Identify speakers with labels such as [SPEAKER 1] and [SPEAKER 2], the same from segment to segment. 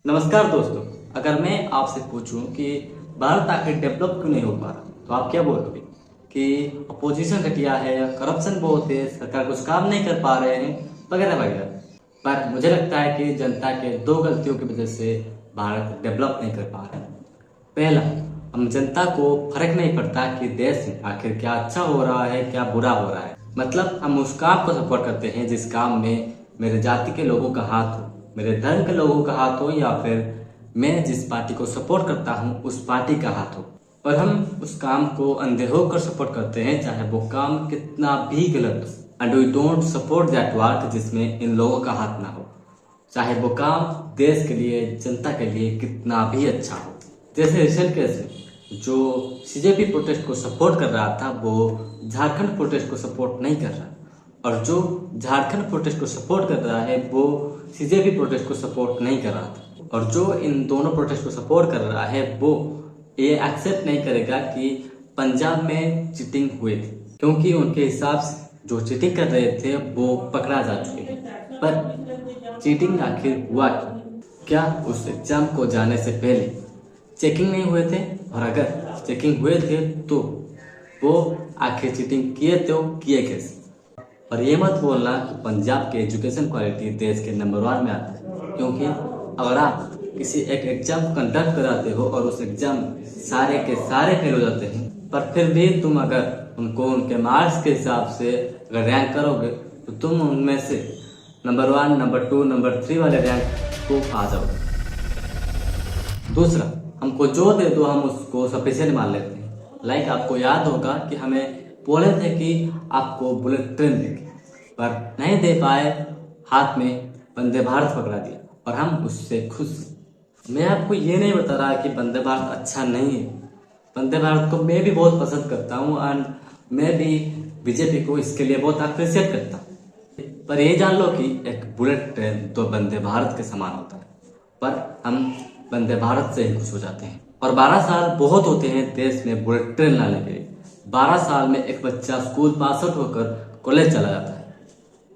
[SPEAKER 1] नमस्कार दोस्तों, अगर मैं आपसे पूछूं कि भारत आखिर डेवलप क्यों नहीं हो पा रहा तो आप क्या बोलोगे? कि अपोजिशन घटिया है या करप्शन बहुत है, सरकार कुछ काम नहीं कर पा रहे हैं वगैरह वगैरह। पर मुझे लगता है कि जनता के दो गलतियों की वजह से भारत डेवलप नहीं कर पा रहा है। पहला, हम जनता को फर्क नहीं पड़ता कि देश में आखिर क्या अच्छा हो रहा है क्या बुरा हो रहा है। मतलब हम उस काम को सपोर्ट करते हैं जिस काम में मेरे जाति के लोगों का हाथ हो, मेरे धर्म के लोगों का हाथ हो, या फिर मैं जिस पार्टी को सपोर्ट करता हूँ उस पार्टी का हाथ हो। और हम उस काम को अंधे होकर सपोर्ट करते हैं चाहे वो काम कितना भी गलत हो। And we don't support that work जिसमें इन लोगों का हाथ ना हो, चाहे वो काम देश के लिए जनता के लिए कितना भी अच्छा हो। जैसे रिसेंट केस में जो सीजेपी प्रोटेस्ट को सपोर्ट कर रहा था वो झारखंड प्रोटेस्ट को सपोर्ट नहीं कर रहा, और जो झारखंड प्रोटेस्ट को सपोर्ट कर रहा है वो सीजेपी प्रोटेस्ट को सपोर्ट नहीं कर रहा था। और जो इन दोनों प्रोटेस्ट को सपोर्ट कर रहा है वो ये एक्सेप्ट नहीं करेगा कि पंजाब में चीटिंग हुई थी, क्योंकि उनके हिसाब से जो चीटिंग कर रहे थे वो पकड़ा जा चुके हैं। पर चीटिंग आखिर हुआ क्यों? क्या उस एग्जाम को जाने से पहले चेकिंग नहीं हुए थे? और अगर चेकिंग हुए थे तो वो आखिर चीटिंग किए तो किए कैसे? और ये मत बोलना कि पंजाब के एजुकेशन क्वालिटी देश के नंबर 1 में आता है, क्योंकि अगर आप किसी एक एग्जाम कंडक्ट कराते हो और उस एग्जाम सारे के सारे फेल हो जाते हैं, पर फिर भी तुम अगर उनको उनके मार्क्स के हिसाब से अगर रैंक करोगे तो तुम उनमें से नंबर 1, नंबर 2, नंबर 3 वाले रैंक को आ जाओगे। दूसरा, हमको जो दे दो हम उसको सफिशिएंट मान लेते हैं। लाइक आपको याद होगा कि हमें बोले थे कि आपको बुलेट ट्रेन देंगे, पर नहीं दे पाए, हाथ में वंदे भारत पकड़ा दिया और हम उससे खुश हैं। मैं आपको ये नहीं बता रहा कि वंदे भारत अच्छा नहीं है। वंदे भारत को मैं भी बहुत पसंद करता हूँ एंड मैं भी बीजेपी को इसके लिए बहुत अप्रिशिएट करता हूँ। पर ये जान लो कि एक बुलेट ट्रेन तो वंदे भारत के समान होता है, पर हम वंदे भारत से ही खुश हो जाते हैं। और 12 साल बहुत होते हैं देश में बुलेट ट्रेन लाने के लिए। 12 साल में एक बच्चा स्कूल पास आउट होकर कॉलेज चला जाता है,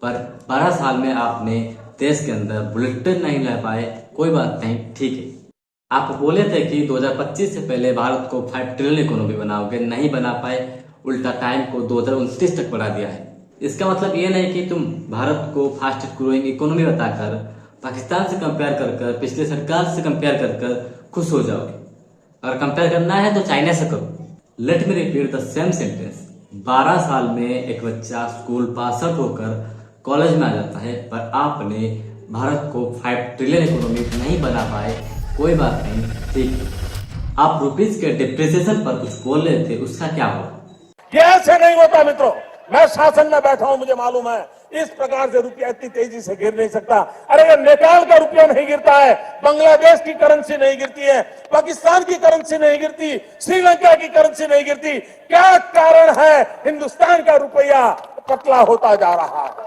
[SPEAKER 1] पर 12 साल में आपने देश के अंदर बुलेट ट्रेन नहीं ला पाए, कोई बात नहीं, ठीक है। आप बोले थे कि 2025 से पहले भारत को 5 ट्रिलियन इकोनॉमी बनाओगे, नहीं बना पाए, उल्टा टाइम को 2029 तक बढ़ा दिया है। इसका मतलब ये नहीं कि तुम भारत को फास्ट ग्रोइंग इकोनॉमी बताकर पाकिस्तान से कंपेयर कर पिछले सरकार से कंपेयर कर खुश हो जाओगे। अगर कंपेयर करना है तो चाइना से करो। Let me repeat the same sentence. 12 साल में एक बच्चा स्कूल पास आउट होकर कॉलेज में आ जाता है, पर आपने भारत को 5 ट्रिलियन इकोनॉमी नहीं बना पाए, कोई बात नहीं, ठीक है। आप रुपीज के डिप्रिसिएशन पर कुछ बोल रहे थे, उसका क्या हुआ?
[SPEAKER 2] ऐसे नहीं होता मित्रों। मैं शासन में बैठा हूं, मुझे मालूम है इस प्रकार से रुपया इतनी तेजी से गिर नहीं सकता। अरे ये नेपाल का रुपया नहीं गिरता है, बांग्लादेश की करेंसी नहीं गिरती है, पाकिस्तान की करेंसी नहीं गिरती, श्रीलंका की करेंसी नहीं गिरती। क्या कारण है? हिंदुस्तान का रुपया पतला होता जा रहा है।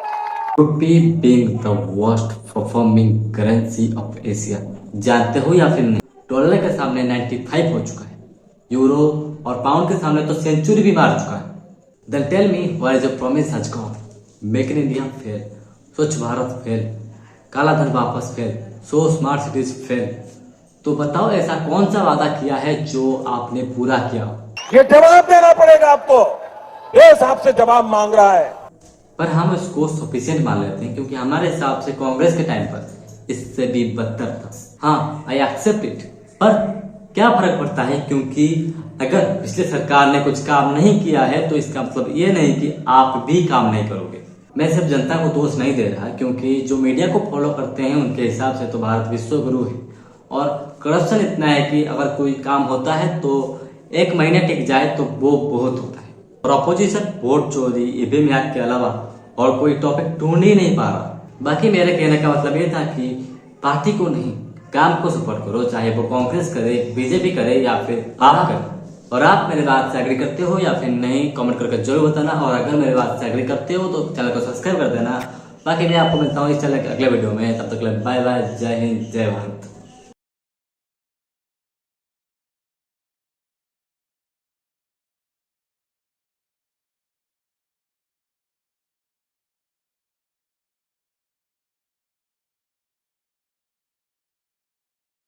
[SPEAKER 1] Rupee being the worst performing currency of Asia, जानते हो या फिर नहीं? डॉलर के सामने 95 हो चुका है, यूरो और पाउंड के सामने तो सेंचुरी भी मार चुका है। Then tell me where is your promise has gone? Make in India fail, स्वच्छ भारत फेल, काला धन वापस fail, so smart cities fail. तो बताओ ऐसा कौन सा वादा किया है जो आपने पूरा किया?
[SPEAKER 2] ये जवाब देना पड़ेगा आपको, देश आपसे जवाब मांग रहा है।
[SPEAKER 1] पर हम इसको सफिशिएंट मान लेते हैं, क्योंकि हमारे हिसाब से कांग्रेस के टाइम पर इससे भी बदतर था। हाँ, आई एक्सेप्ट इट, पर क्या फर्क पड़ता है? क्योंकि अगर पिछले सरकार ने कुछ काम नहीं किया है तो इसका मतलब ये नहीं कि आप भी काम नहीं करोगे। मैं सिर्फ जनता को दोष नहीं दे रहा, क्योंकि जो मीडिया को फॉलो करते हैं उनके हिसाब से तो भारत विश्व गुरु है, और करप्शन इतना है कि अगर कोई काम होता है तो 1 महीने टिक जाए तो वो बहुत होता है। और अपोजिशन वोट चोरी, ईवीएम हैक के अलावा और कोई टॉपिक ढूंढ ही नहीं पा रहा। बाकी मेरे कहने का मतलब ये था कि पार्टी को नहीं, काम को सपोर्ट करो, चाहे वो कांग्रेस करे, बीजेपी करे या फिर आप करे। और आप मेरे बात से एग्री करते हो या फिर नहीं, कमेंट करके जरूर बताना। और अगर मेरे बात से एग्री करते हो तो चैनल को सब्सक्राइब कर देना। बाकी मैं आपको मिलता हूँ इस चैनल के अगले वीडियो में, तब तक बाय बाय, जय हिंद, जय भारत।